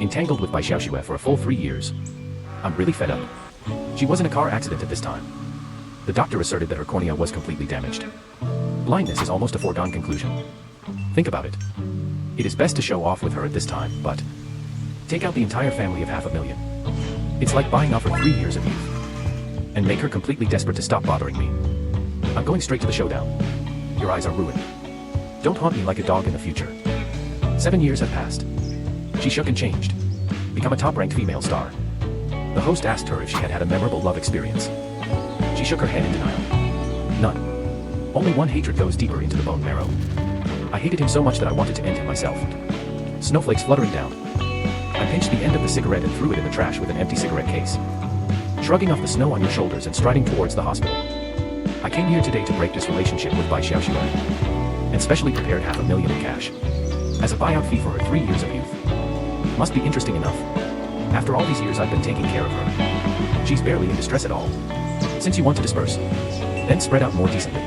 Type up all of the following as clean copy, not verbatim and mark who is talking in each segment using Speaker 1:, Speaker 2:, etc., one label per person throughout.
Speaker 1: Entangled with Bai Xiaoxue for a full 3 years. I'm really fed up. She was in a car accident at this time. The doctor asserted that her cornea was completely damaged. Blindness is almost a foregone conclusion. Think about it. It is best to show off with her at this time, but take out the entire family of 500,000. It's like buying off her 3 years of youth. And make her completely desperate to stop bothering me. I'm going straight to the showdown. Your eyes are ruined. Don't haunt me like a dog in the future. 7 years have passed. She shook and changed. Become a top-ranked female star. The host asked her if she had had a memorable love experience. She shook her head in denial. None. Only one hatred goes deeper into the bone marrow. I hated him so much that I wanted to end him myself. Snowflakes fluttering down. I pinched the end of the cigarette and threw it in the trash with an empty cigarette case. Shrugging off the snow on your shoulders and striding towards the hospital. I came here today to break this relationship with Bai Xiaoxue. And specially prepared 500,000 in cash. As a buyout fee for her 3 years of youth. Must be interesting enough. After all these years I've been taking care of her. She's barely in distress at all. Since you want to disperse, then spread out more decently.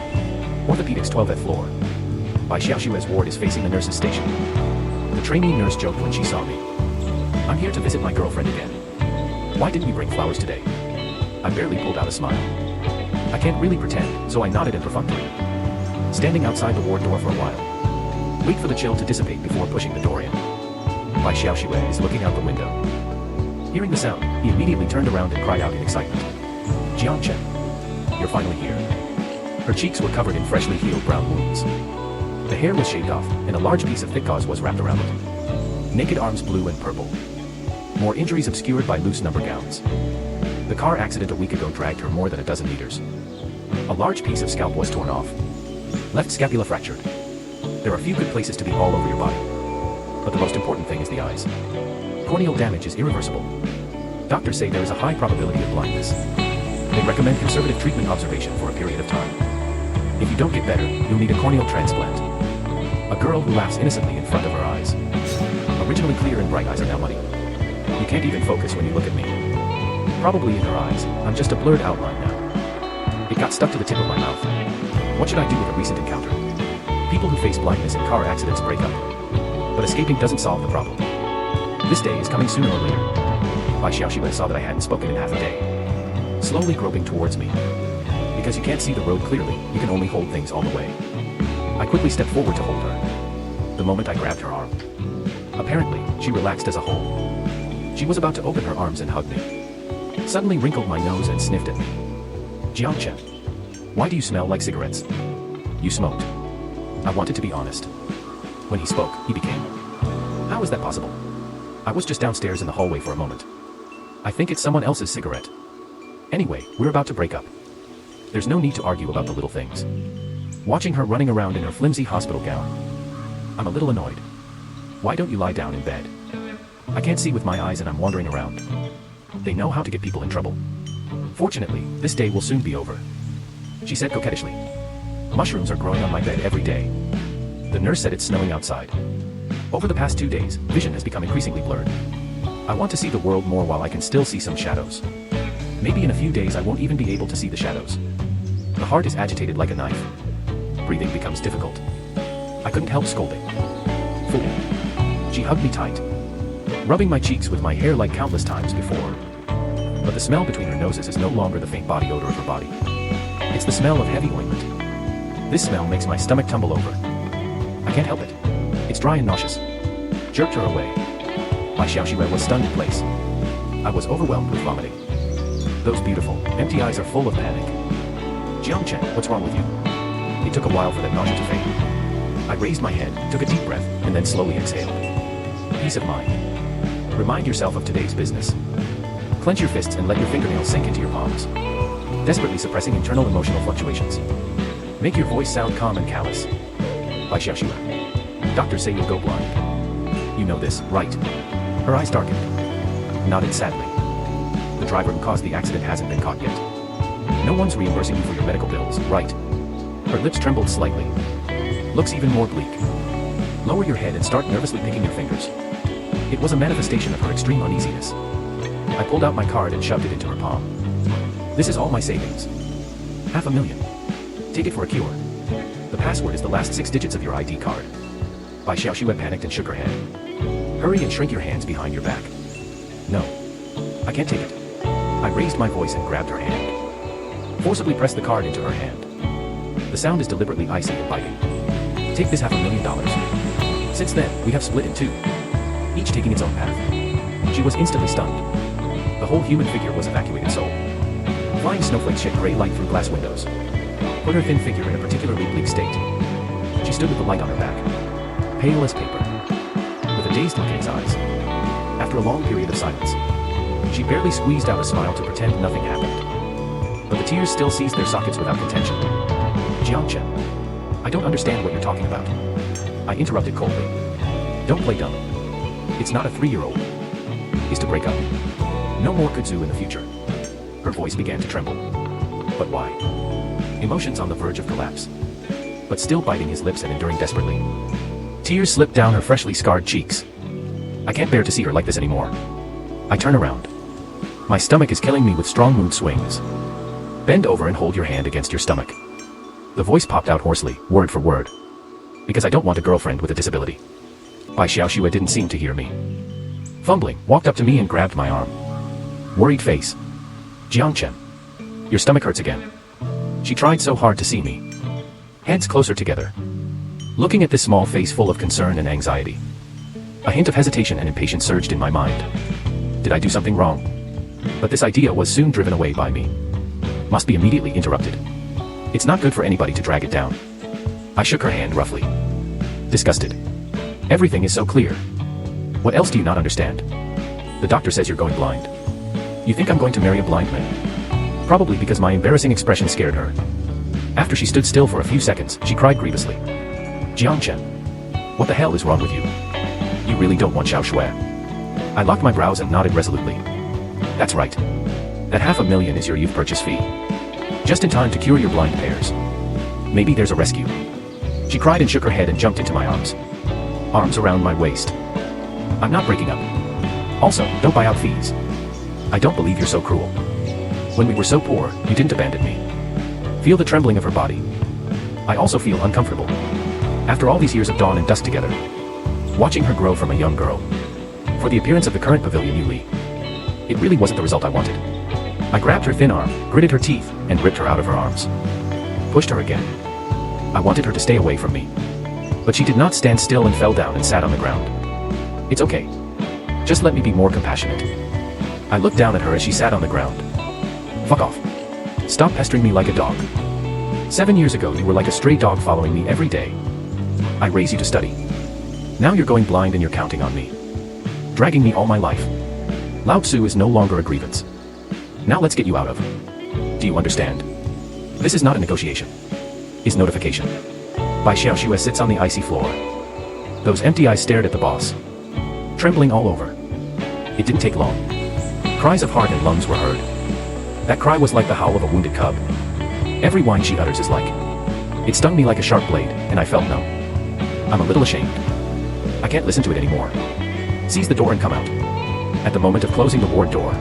Speaker 1: Orthopedics 12th floor. Bai Xiaoxue's ward is facing the nurse's station. The trainee nurse joked when she saw me. I'm here to visit my girlfriend again. Why didn't you bring flowers today? I barely pulled out a smile. I can't really pretend, so I nodded in perfunctory. Standing outside the ward door for a while. Wait for the chill to dissipate before pushing the door in. Bai Xiaoxue is looking out the window. Hearing the sound, he immediately turned around and cried out in excitement. Jiang Chen, you're finally here. Her cheeks were covered in freshly healed brown wounds. The hair was shaved off, and a large piece of thick gauze was wrapped around it. Naked arms blue and purple. More injuries obscured by loose number gowns. The car accident a week ago dragged her more than a dozen meters. A large piece of scalp was torn off. Left scapula fractured. There are few good places to be all over your body. But the most important thing is the eyes. Corneal damage is irreversible. Doctors say there is a high probability of blindness. They recommend conservative treatment observation for a period of time. If you don't get better, you'll need a corneal transplant. A girl who laughs innocently in front of her eyes. Originally clear and bright eyes are now muddy. You can't even focus when you look at me. Probably in her eyes, I'm just a blurred outline now. It got stuck to the tip of my mouth. What should I do with a recent encounter? People who face blindness in car accidents break up. But escaping doesn't solve the problem. This day is coming sooner or later. Bai Xiaoxue saw that I hadn't spoken in half a day. Slowly groping towards me. Because you can't see the road clearly, you can only hold things all the way. I quickly stepped forward to hold her. The moment I grabbed her arm. Apparently, she relaxed as a whole. She was about to open her arms and hug me. Suddenly wrinkled my nose and sniffed at me. Jiang Chen, why do you smell like cigarettes? You smoked. I wanted to be honest. When he spoke, he became. How is that possible? I was just downstairs in the hallway for a moment. I think it's someone else's cigarette. Anyway, we're about to break up. There's no need to argue about the little things. Watching her running around in her flimsy hospital gown. I'm a little annoyed. Why don't you lie down in bed? I can't see with my eyes and I'm wandering around. They know how to get people in trouble. Fortunately, this day will soon be over. She said coquettishly. Mushrooms are growing on my bed every day. The nurse said it's snowing outside. Over the past 2 days, vision has become increasingly blurred. I want to see the world more while I can still see some shadows. Maybe in a few days I won't even be able to see the shadows. The heart is agitated like a knife. Breathing becomes difficult. I couldn't help scolding. Fool. She hugged me tight, rubbing my cheeks with my hair like countless times before. But the smell between her noses is no longer the faint body odor of her body. It's the smell of heavy ointment. This smell makes my stomach tumble over. I can't help it. It's dry and nauseous. Jerked her away. Bai Xiaoxue was stunned in place. I was overwhelmed with vomiting. Those beautiful, empty eyes are full of panic. Jiang Chen, what's wrong with you? It took a while for that nausea to fade. I raised my head, took a deep breath, and then slowly exhaled. Peace of mind. Remind yourself of today's business. Clench your fists and let your fingernails sink into your palms. Desperately suppressing internal emotional fluctuations. Make your voice sound calm and callous. Bai Xiaoxue. Doctors say you'll go blind. You know this, right? Her eyes darkened. Nodded sadly. The driver who caused the accident hasn't been caught yet. No one's reimbursing you for your medical bills, right? Her lips trembled slightly. Looks even more bleak. Lower your head and start nervously picking your fingers. It was a manifestation of her extreme uneasiness. I pulled out my card and shoved it into her palm. This is all my savings. 500,000. Take it for a cure. The password is the last 6 digits of your ID card. Bai Xiaoxue panicked and shook her head. Hurry and shrink your hands behind your back. No. I can't take it. I raised my voice and grabbed her hand. Forcibly pressed the card into her hand. The sound is deliberately icy and biting. Take this $500,000. Since then, we have split in two, each taking its own path. She was instantly stunned. The whole human figure was evacuated soul. Flying snowflakes shed gray light through glass windows. Put her thin figure in a particularly bleak state. She stood with the light on her back, pale as paper, with a dazed look in his eyes. After a long period of silence, she barely squeezed out a smile to pretend nothing happened. But the tears still seized their sockets without contention. Jiangchen, I don't understand what you're talking about. I interrupted coldly. Don't play dumb. It's not a 3-year-old. It's to break up. No more kudzu in the future. Her voice began to tremble. But why? Emotions on the verge of collapse. But still biting his lips and enduring desperately. Tears slipped down her freshly scarred cheeks. I can't bear to see her like this anymore. I turn around. My stomach is killing me with strong mood swings. Bend over and hold your hand against your stomach. The voice popped out hoarsely, word for word. Because I don't want a girlfriend with a disability. Bai Xiaoxue didn't seem to hear me. Fumbling, walked up to me and grabbed my arm. Worried face. Jiangchen. Your stomach hurts again. She tried so hard to see me. Heads closer together. Looking at this small face full of concern and anxiety. A hint of hesitation and impatience surged in my mind. Did I do something wrong? But this idea was soon driven away by me. Must be immediately interrupted. It's not good for anybody to drag it down. I shook her hand roughly. Disgusted. Everything is so clear. What else do you not understand? The doctor says you're going blind. You think I'm going to marry a blind man? Probably because my embarrassing expression scared her. After she stood still for a few seconds, she cried grievously. Jiangchen. What the hell is wrong with you? You really don't want Xiaoxue? I locked my brows and nodded resolutely. That's right. That $500,000 is your youth purchase fee. Just in time to cure your blind pairs. Maybe there's a rescue. She cried and shook her head and jumped into my arms. Arms around my waist. I'm not breaking up. Also, don't buy out fees. I don't believe you're so cruel. When we were so poor, you didn't abandon me. Feel the trembling of her body. I also feel uncomfortable. After all these years of dawn and dusk together. Watching her grow from a young girl. For the appearance of the current pavilion Yu Li. It really wasn't the result I wanted. I grabbed her thin arm, gritted her teeth, and ripped her out of her arms. Pushed her again. I wanted her to stay away from me. But she did not stand still and fell down and sat on the ground. It's okay. Just let me be more compassionate. I looked down at her as she sat on the ground. Fuck off. Stop pestering me like a dog. 7 years ago you were like a stray dog following me every day. I raised you to study. Now you're going blind and you're counting on me. Dragging me all my life. Lao Tzu is no longer a grievance. Now let's get you out of. Do you understand? This is not a negotiation. It's notification. Bai Xiaoxue sits on the icy floor. Those empty eyes stared at the boss. Trembling all over. It didn't take long. Cries of heart and lungs were heard. That cry was like the howl of a wounded cub. Every whine she utters is like. It stung me like a sharp blade, and I felt numb. I'm a little ashamed. I can't listen to it anymore. Seize the door and come out. At the moment of closing the ward door,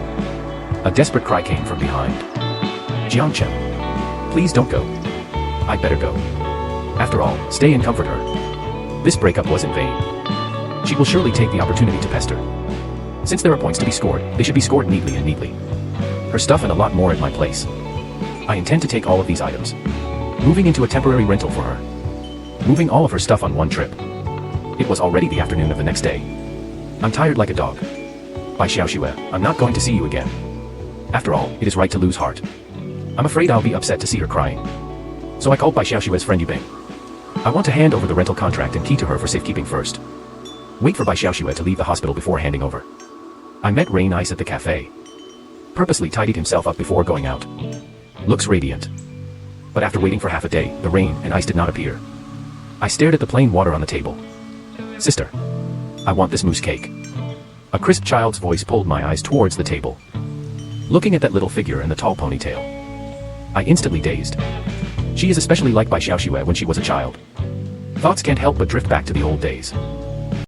Speaker 1: a desperate cry came from behind. Jiangchen. Please don't go. I'd better go. After all, stay and comfort her. This breakup was in vain. She will surely take the opportunity to pester. Since there are points to be scored, they should be scored neatly and neatly. Her stuff and a lot more at my place. I intend to take all of these items. Moving into a temporary rental for her. Moving all of her stuff on one trip. It was already the afternoon of the next day. I'm tired like a dog. Bai Xiaoxue, I'm not going to see you again. After all, it is right to lose heart. I'm afraid I'll be upset to see her crying. So I called Bai Xiaoxue's friend Yubing. I want to hand over the rental contract and key to her for safekeeping first. Wait for Bai Xiaoxue to leave the hospital before handing over. I met Rain Ice at the cafe. Purposely tidied himself up before going out. Looks radiant. But after waiting for half a day, the rain and ice did not appear. I stared at the plain water on the table. Sister. I want this mousse cake. A crisp child's voice pulled my eyes towards the table. Looking at that little figure and the tall ponytail. I instantly dazed. She is especially like Bai Xiaoxue when she was a child. Thoughts can't help but drift back to the old days.